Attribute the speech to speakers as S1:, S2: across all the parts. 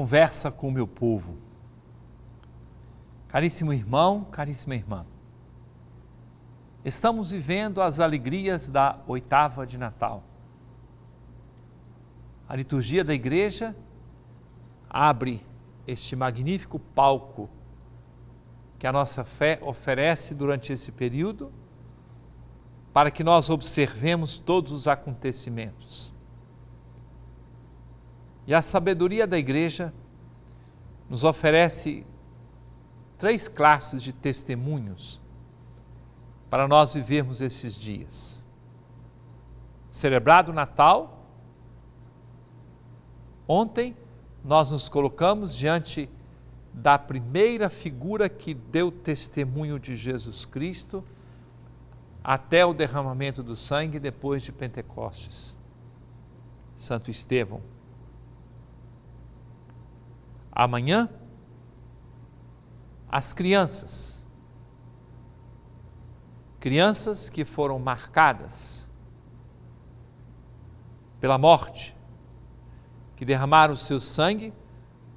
S1: conversa com o meu povo. Caríssimo irmão, caríssima irmã, estamos vivendo as alegrias da oitava de Natal. A liturgia da igreja abre este magnífico palco que a nossa fé oferece durante esse período, para que nós observemos todos os acontecimentos. E a sabedoria da igreja nos oferece 3 classes de testemunhos para nós vivermos esses dias. Celebrado o Natal, ontem nós nos colocamos diante da primeira figura que deu testemunho de Jesus Cristo até o derramamento do sangue depois de Pentecostes, Santo Estevão. Amanhã, as crianças que foram marcadas pela morte, que derramaram o seu sangue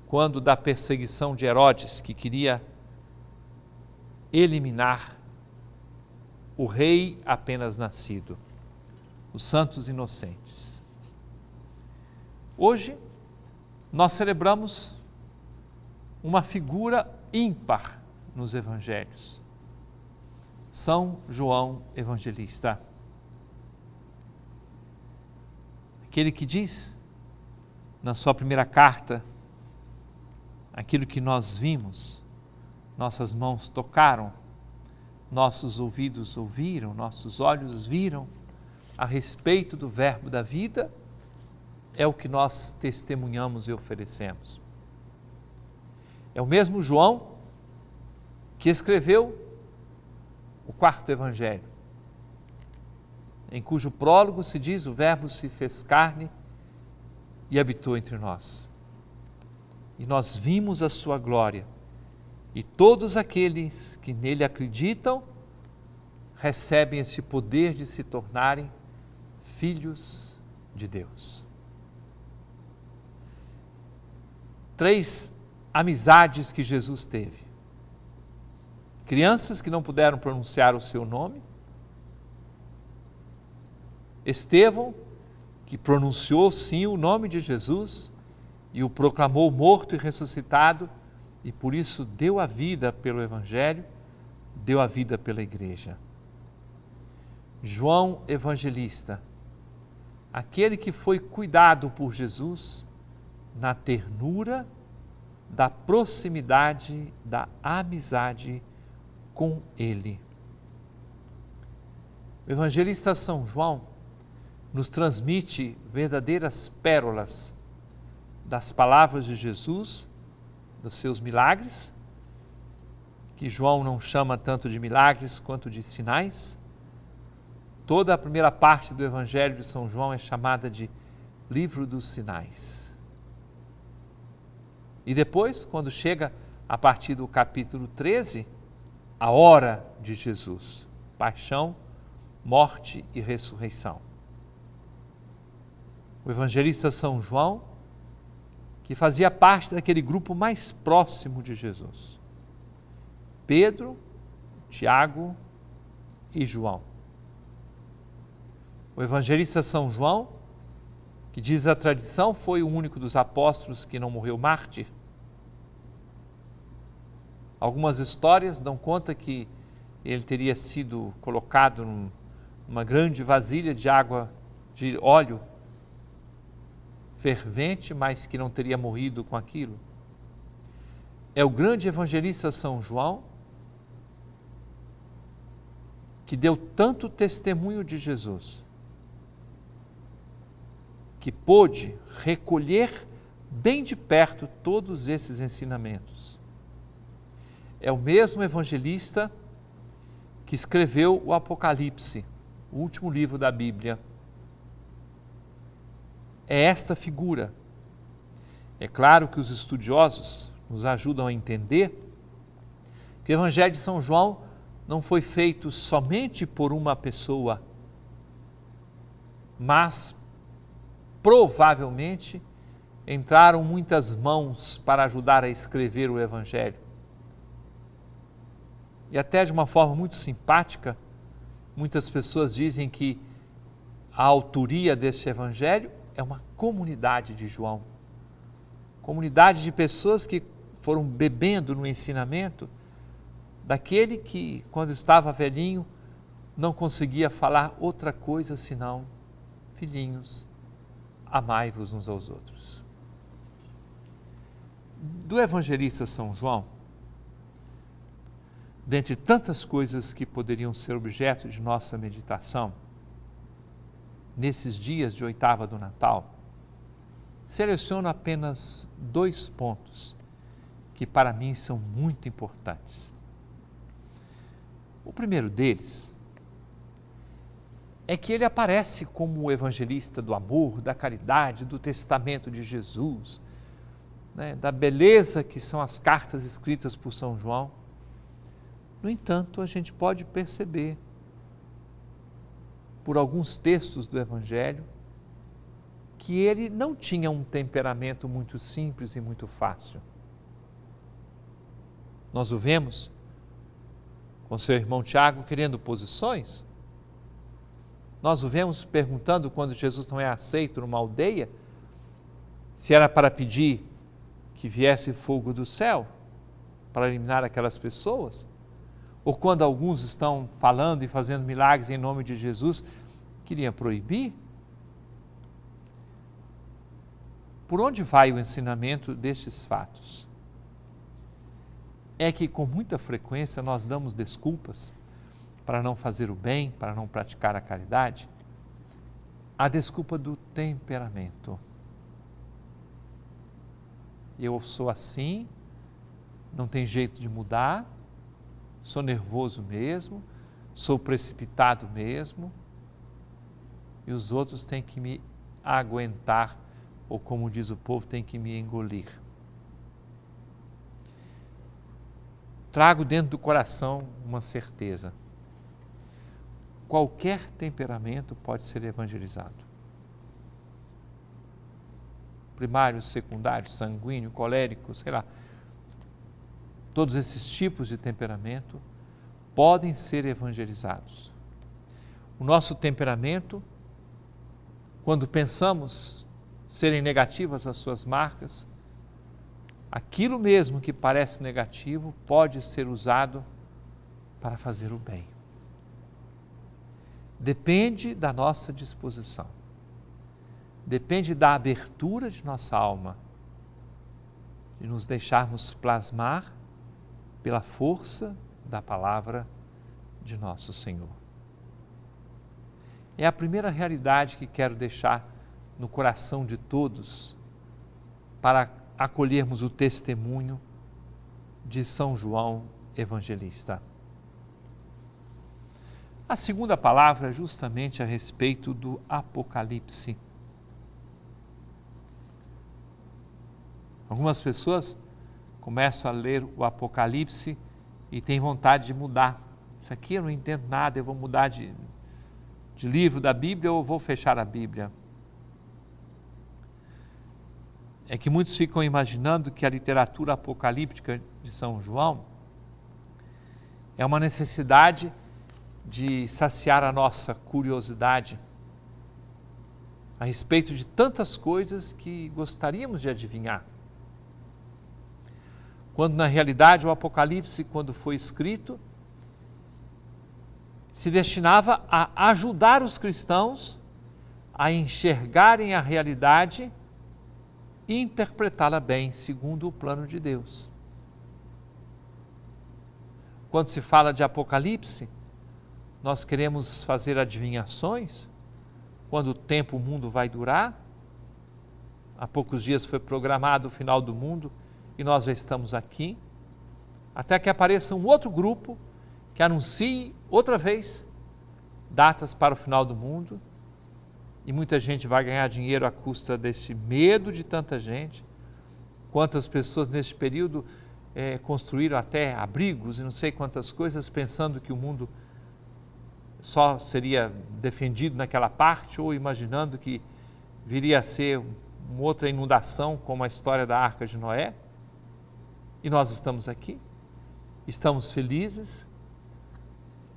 S1: quando da perseguição de Herodes, que queria eliminar o rei apenas nascido, os santos inocentes. Hoje, nós celebramos uma figura ímpar nos evangelhos, São João Evangelista. Aquele que diz, na sua primeira carta, aquilo que nós vimos, nossas mãos tocaram, nossos ouvidos ouviram, nossos olhos viram a respeito do verbo da vida, é o que nós testemunhamos e oferecemos. É o mesmo João que escreveu o 4º evangelho, em cujo prólogo se diz: o verbo se fez carne e habitou entre nós. E nós vimos a sua glória, e todos aqueles que nele acreditam recebem esse poder de se tornarem filhos de Deus. 3 amizades que Jesus teve. Crianças que não puderam pronunciar o seu nome. Estevão, que pronunciou sim o nome de Jesus e o proclamou morto e ressuscitado, e por isso deu a vida pelo Evangelho, deu a vida pela igreja. João Evangelista, aquele que foi cuidado por Jesus na ternura da proximidade, da amizade com Ele. O evangelista São João nos transmite verdadeiras pérolas das palavras de Jesus, dos seus milagres, que João não chama tanto de milagres quanto de sinais. Toda a primeira parte do Evangelho de São João é chamada de livro dos sinais. E depois, quando chega a partir do capítulo 13, a hora de Jesus, paixão, morte e ressurreição. O evangelista São João, que fazia parte daquele grupo mais próximo de Jesus. Pedro, Tiago e João. O evangelista São João, que diz a tradição, foi o único dos apóstolos que não morreu mártir. Algumas histórias dão conta que ele teria sido colocado numa grande vasilha de água, de óleo fervente, mas que não teria morrido com aquilo. É o grande evangelista São João que deu tanto testemunho de Jesus, que pôde recolher bem de perto todos esses ensinamentos. É o mesmo evangelista que escreveu o Apocalipse, o último livro da Bíblia. É esta figura. É claro que os estudiosos nos ajudam a entender que o Evangelho de São João não foi feito somente por uma pessoa, mas provavelmente entraram muitas mãos para ajudar a escrever o Evangelho. E até de uma forma muito simpática, muitas pessoas dizem que a autoria deste Evangelho é uma comunidade de João. Comunidade de pessoas que foram bebendo no ensinamento daquele que, quando estava velhinho, não conseguia falar outra coisa senão: filhinhos, amai-vos uns aos outros. Do evangelista São João, dentre tantas coisas que poderiam ser objeto de nossa meditação, nesses dias de oitava do Natal, seleciono apenas 2 pontos que para mim são muito importantes. O primeiro deles é que ele aparece como o evangelista do amor, da caridade, do testamento de Jesus, né, da beleza que são as cartas escritas por São João. No entanto, a gente pode perceber, por alguns textos do Evangelho, que ele não tinha um temperamento muito simples e muito fácil. Nós o vemos com seu irmão Tiago querendo posições. Nós o vemos perguntando, quando Jesus não é aceito numa aldeia, se era para pedir que viesse fogo do céu para eliminar aquelas pessoas, ou quando alguns estão falando e fazendo milagres em nome de Jesus, queria proibir. Por onde vai o ensinamento destes fatos? É que com muita frequência nós damos desculpas para não fazer o bem, para não praticar a caridade, a desculpa do temperamento. Eu sou assim, não tem jeito de mudar, sou nervoso mesmo, sou precipitado mesmo, e os outros têm que me aguentar, ou como diz o povo, têm que me engolir. Trago dentro do coração uma certeza: qualquer temperamento pode ser evangelizado. Primário, secundário, sanguíneo, colérico, sei lá. Todos esses tipos de temperamento podem ser evangelizados. O nosso temperamento, quando pensamos serem negativas as suas marcas, aquilo mesmo que parece negativo pode ser usado para fazer o bem. Depende da nossa disposição. Depende da abertura de nossa alma, de nos deixarmos plasmar pela força da palavra de nosso Senhor. É a primeira realidade que quero deixar no coração de todos para acolhermos o testemunho de São João Evangelista. A segunda palavra é justamente a respeito do Apocalipse. Algumas pessoas começam a ler o Apocalipse e têm vontade de mudar. Isso aqui eu não entendo nada, eu vou mudar de livro da Bíblia ou vou fechar a Bíblia. É que muitos ficam imaginando que a literatura apocalíptica de São João é uma necessidade de saciar a nossa curiosidade a respeito de tantas coisas que gostaríamos de adivinhar. Quando na realidade o Apocalipse, quando foi escrito, se destinava a ajudar os cristãos a enxergarem a realidade e interpretá-la bem, segundo o plano de Deus. Quando se fala de Apocalipse, nós queremos fazer adivinhações, quanto tempo o mundo vai durar. Há poucos dias foi programado o final do mundo e nós já estamos aqui, até que apareça um outro grupo que anuncie outra vez datas para o final do mundo, e muita gente vai ganhar dinheiro à custa desse medo de tanta gente. Quantas pessoas neste período construíram até abrigos e não sei quantas coisas, pensando que o mundo só seria defendido naquela parte, ou imaginando que viria a ser uma outra inundação, como a história da Arca de Noé, e nós estamos aqui, estamos felizes,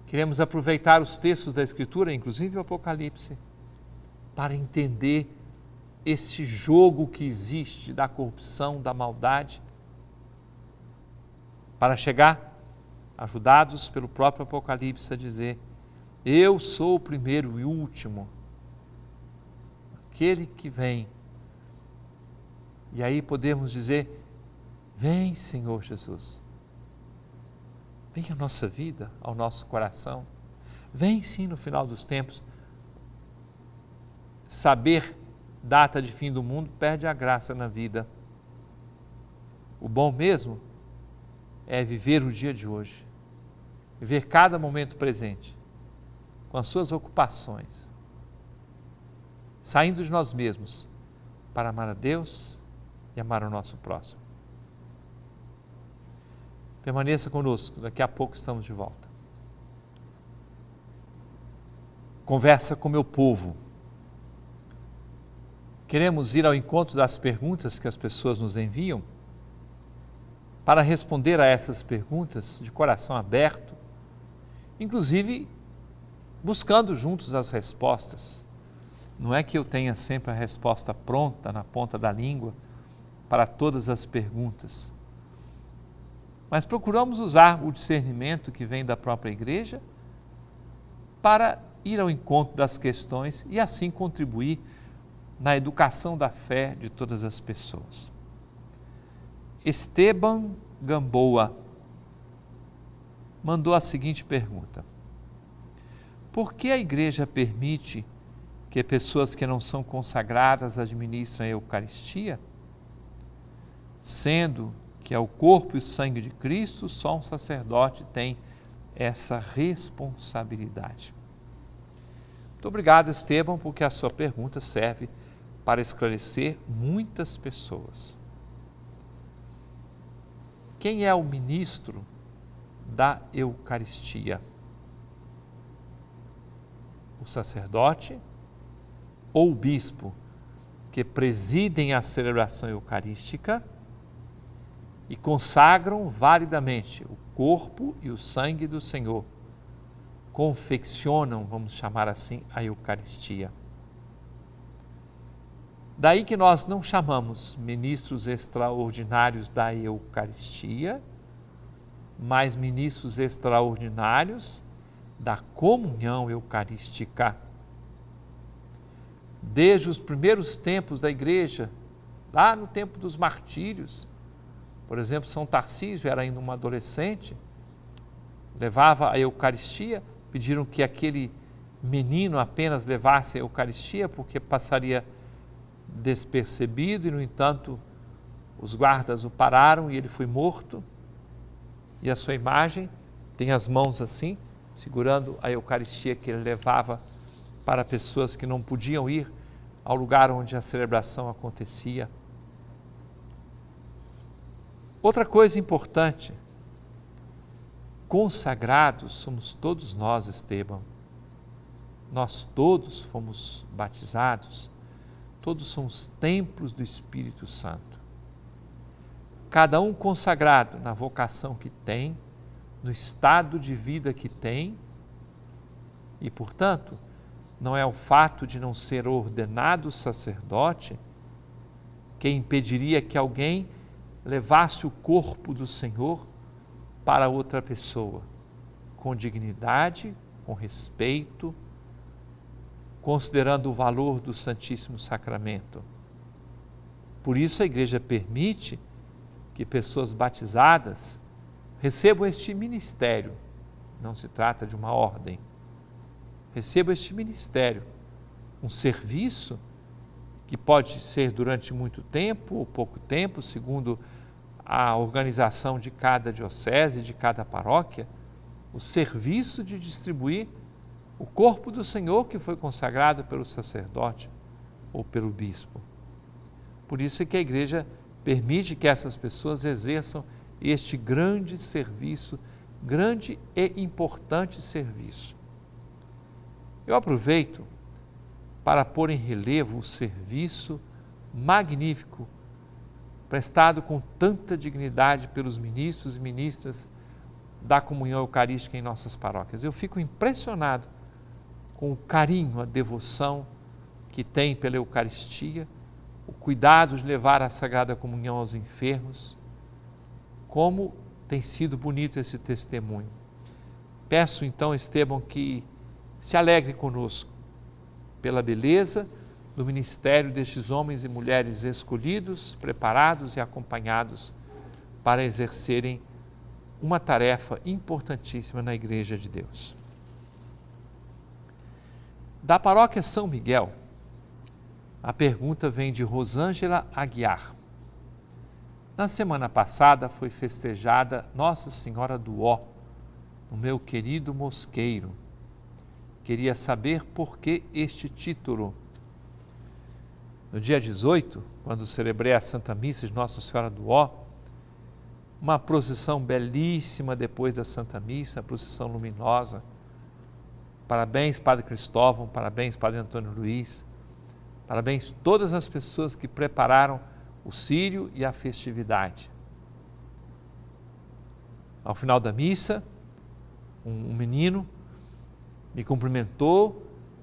S1: queremos aproveitar os textos da Escritura, inclusive o Apocalipse, para entender esse jogo que existe da corrupção, da maldade, para chegar, ajudados pelo próprio Apocalipse, a dizer: eu sou o primeiro e último, aquele que vem. E aí podemos dizer: vem, Senhor Jesus, vem à nossa vida, ao nosso coração, vem sim no final dos tempos. Saber data de fim do mundo perde a graça na vida. O bom mesmo é viver o dia de hoje, viver cada momento presente, com as suas ocupações, saindo de nós mesmos para amar a Deus e amar o nosso próximo. Permaneça conosco, daqui a pouco estamos de volta. Conversa com meu povo. Queremos ir ao encontro das perguntas que as pessoas nos enviam, para responder a essas perguntas de coração aberto, inclusive buscando juntos as respostas. Não é que eu tenha sempre a resposta pronta na ponta da língua para todas as perguntas, mas procuramos usar o discernimento que vem da própria igreja para ir ao encontro das questões e assim contribuir na educação da fé de todas as pessoas. Esteban Gamboa mandou a seguinte pergunta: por que a igreja permite que pessoas que não são consagradas administrem a Eucaristia, sendo que é o corpo e o sangue de Cristo, só um sacerdote tem essa responsabilidade? Muito obrigado, Esteban, porque a sua pergunta serve para esclarecer muitas pessoas. Quem é o ministro da Eucaristia? O sacerdote ou o bispo, que presidem a celebração eucarística e consagram validamente o corpo e o sangue do Senhor, confeccionam, vamos chamar assim, a Eucaristia. Daí que nós não chamamos ministros extraordinários da Eucaristia, mas ministros extraordinários da comunhão eucarística. Desde os primeiros tempos da igreja, lá no tempo dos martírios, por exemplo, São Tarcísio era ainda um adolescente, levava a Eucaristia, pediram que aquele menino apenas levasse a Eucaristia, porque passaria despercebido, e no entanto os guardas o pararam e ele foi morto, e a sua imagem tem as mãos assim, segurando a Eucaristia que ele levava para pessoas que não podiam ir ao lugar onde a celebração acontecia. Outra coisa importante: consagrados somos todos nós, Esteban. Nós todos fomos batizados, todos somos templos do Espírito Santo. Cada um consagrado na vocação que tem, no estado de vida que tem, e, portanto, não é o fato de não ser ordenado sacerdote que impediria que alguém levasse o corpo do Senhor para outra pessoa, com dignidade, com respeito, considerando o valor do Santíssimo Sacramento. Por isso a igreja permite que pessoas batizadas recebam este ministério. Não se trata de uma ordem. Recebam este ministério, um serviço que pode ser durante muito tempo ou pouco tempo, segundo a organização de cada diocese, de cada paróquia, o serviço de distribuir o corpo do Senhor que foi consagrado pelo sacerdote ou pelo bispo. Por isso é que a igreja permite que essas pessoas exerçam este grande serviço, grande e importante serviço. Eu aproveito para pôr em relevo o serviço magnífico, prestado com tanta dignidade pelos ministros e ministras da comunhão eucarística em nossas paróquias. Eu fico impressionado com o carinho, a devoção que tem pela Eucaristia, o cuidado de levar a Sagrada Comunhão aos enfermos. Como tem sido bonito esse testemunho. Peço então, Estevão, que se alegre conosco pela beleza do ministério destes homens e mulheres escolhidos, preparados e acompanhados para exercerem uma tarefa importantíssima na Igreja de Deus. Da paróquia São Miguel, a pergunta vem de Rosângela Aguiar. Na semana passada foi festejada Nossa Senhora do Ó, no meu querido Mosqueiro. Queria saber por que este título. No dia 18, quando celebrei a Santa Missa de Nossa Senhora do Ó, uma procissão belíssima depois da Santa Missa, procissão luminosa. Parabéns, Padre Cristóvão, parabéns, Padre Antônio Luiz, parabéns todas as pessoas que prepararam o círio e a festividade. Ao final da missa, um menino me cumprimentou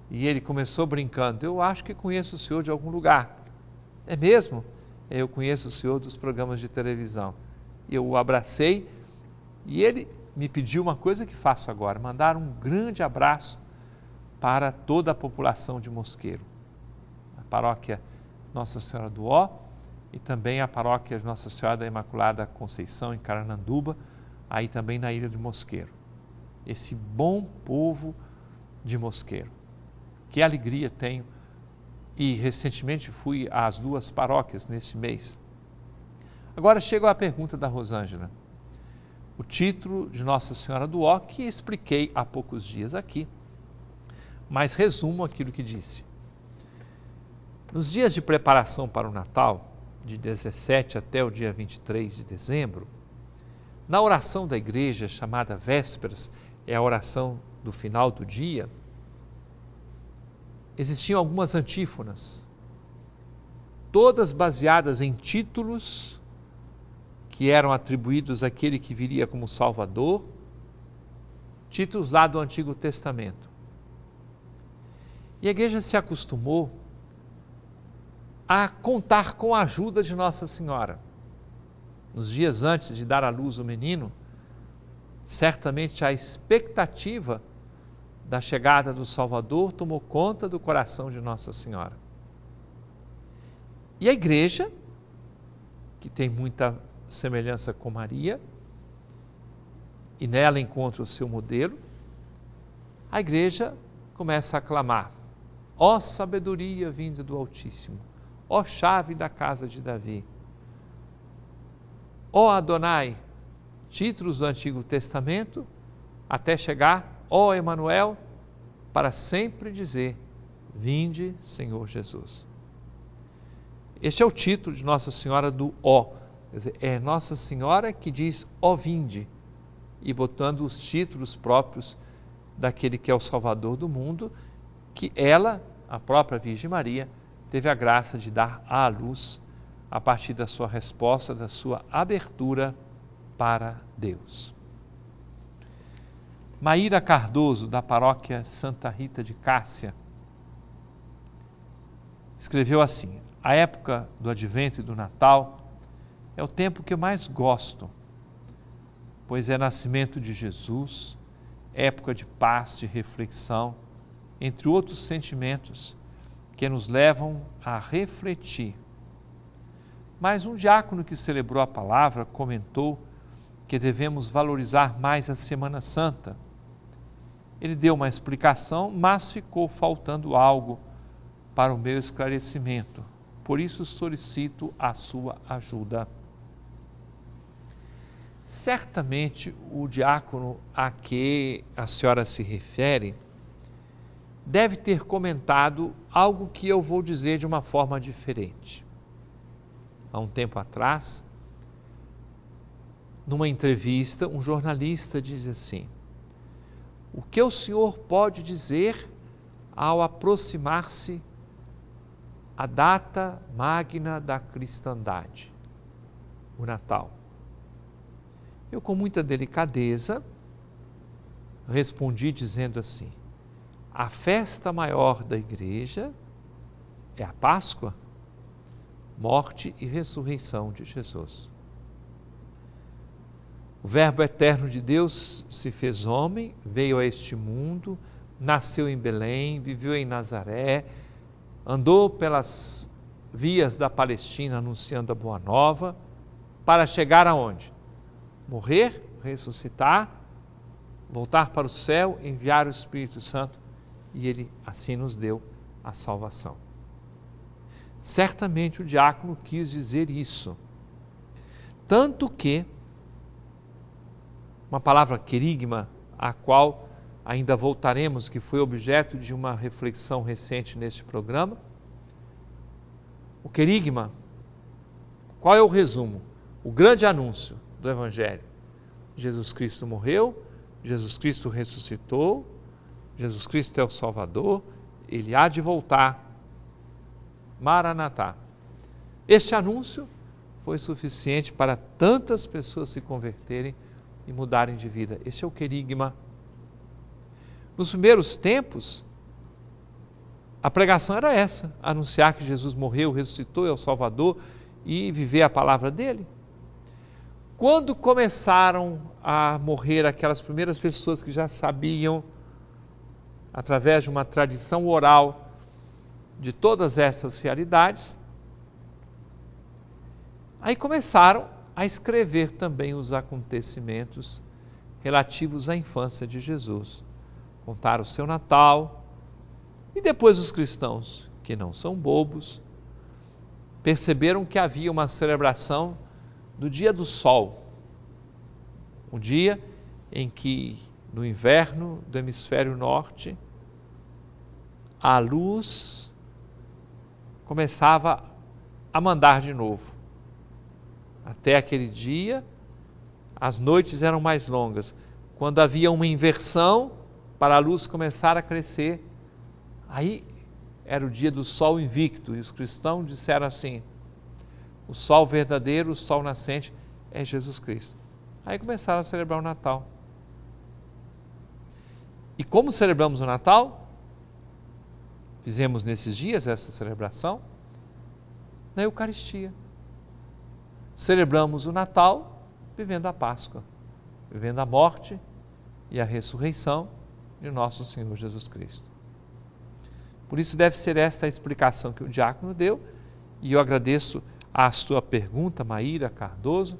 S1: e ele começou brincando: eu acho que conheço o senhor de algum lugar. É mesmo? Eu conheço o senhor dos programas de televisão. Eu o abracei e ele me pediu uma coisa que faço agora: mandar um grande abraço para toda a população de Mosqueiro, a paróquia Nossa Senhora do Ó e também a paróquia Nossa Senhora da Imaculada Conceição em Carananduba, aí também na ilha de Mosqueiro. Esse bom povo de Mosqueiro. Que alegria tenho, e recentemente fui às 2 paróquias neste mês. Agora chego à pergunta da Rosângela. O título de Nossa Senhora do Ó, que expliquei há poucos dias aqui, mas resumo aquilo que disse. Nos dias de preparação para o Natal, de 17 até o dia 23 de dezembro, na oração da igreja chamada Vésperas, é a oração do final do dia, existiam algumas antífonas, todas baseadas em títulos que eram atribuídos àquele que viria como Salvador, títulos lá do Antigo Testamento. E a igreja se acostumou a contar com a ajuda de Nossa Senhora. Nos dias antes de dar à luz o menino, certamente a expectativa da chegada do Salvador tomou conta do coração de Nossa Senhora. E a igreja, que tem muita semelhança com Maria, e nela encontra o seu modelo, a igreja começa a clamar: ó sabedoria vinda do Altíssimo, ó chave da casa de Davi, ó Adonai, títulos do Antigo Testamento, até chegar, ó Emanuel, para sempre dizer: vinde, Senhor Jesus. Este é o título de Nossa Senhora do Ó, quer dizer, é Nossa Senhora que diz ó vinde, e botando os títulos próprios daquele que é o Salvador do mundo, que ela, a própria Virgem Maria, teve a graça de dar à luz a partir da sua resposta, da sua abertura para Deus. Maíra Cardoso, da paróquia Santa Rita de Cássia, escreveu assim: a época do Advento e do Natal é o tempo que eu mais gosto, pois é nascimento de Jesus, época de paz, de reflexão, entre outros sentimentos que nos levam a refletir. Mas um diácono que celebrou a palavra comentou que devemos valorizar mais a Semana Santa. Ele deu uma explicação, mas ficou faltando algo para o meu esclarecimento. Por isso solicito a sua ajuda. Certamente o diácono a que a senhora se refere deve ter comentado algo que eu vou dizer de uma forma diferente. Há um tempo atrás, numa entrevista, um jornalista diz assim: o que o senhor pode dizer ao aproximar-se a data magna da cristandade, o Natal. Eu, com muita delicadeza, respondi dizendo assim: a festa maior da igreja é a Páscoa, morte e ressurreição de Jesus. O Verbo eterno de Deus se fez homem, veio a este mundo, nasceu em Belém, viveu em Nazaré, andou pelas vias da Palestina anunciando a Boa Nova, para chegar aonde? Morrer, ressuscitar, voltar para o céu, enviar o Espírito Santo, e Ele assim nos deu a salvação. Certamente o diácono quis dizer isso, tanto que uma palavra querigma, a qual ainda voltaremos, que foi objeto de uma reflexão recente neste programa. O querigma, qual é o resumo? O grande anúncio do Evangelho. Jesus Cristo morreu, Jesus Cristo ressuscitou, Jesus Cristo é o Salvador, Ele há de voltar. Maranatá. Este anúncio foi suficiente para tantas pessoas se converterem e mudarem de vida. Esse é o querigma. Nos primeiros tempos, a pregação era essa: anunciar que Jesus morreu, ressuscitou, é o Salvador e viver a palavra dele. Quando começaram a morrer aquelas primeiras pessoas que já sabiam, através de uma tradição oral, de todas essas realidades, aí começaram a escrever também os acontecimentos relativos à infância de Jesus. Contaram o seu Natal, e depois os cristãos, que não são bobos, perceberam que havia uma celebração do dia do sol, um dia em que, no inverno do hemisfério norte, a luz começava a mandar de novo. Até aquele dia, as noites eram mais longas. Quando havia uma inversão, para a luz começar a crescer, aí era o dia do sol invicto, e os cristãos disseram assim: o sol verdadeiro, o sol nascente é Jesus Cristo. Aí começaram a celebrar o Natal. E como celebramos o Natal? Fizemos nesses dias essa celebração na Eucaristia. Celebramos o Natal vivendo a Páscoa, vivendo a morte e a ressurreição de nosso Senhor Jesus Cristo. Por isso deve ser esta a explicação que o diácono deu, e eu agradeço a sua pergunta, Maíra Cardoso,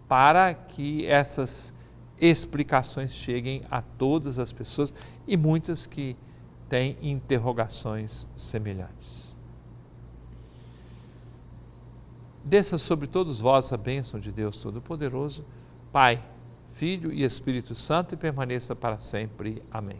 S1: para que essas explicações cheguem a todas as pessoas e muitas que têm interrogações semelhantes. Desça sobre todos vós a bênção de Deus Todo-Poderoso, Pai, Filho e Espírito Santo, e permaneça para sempre. Amém.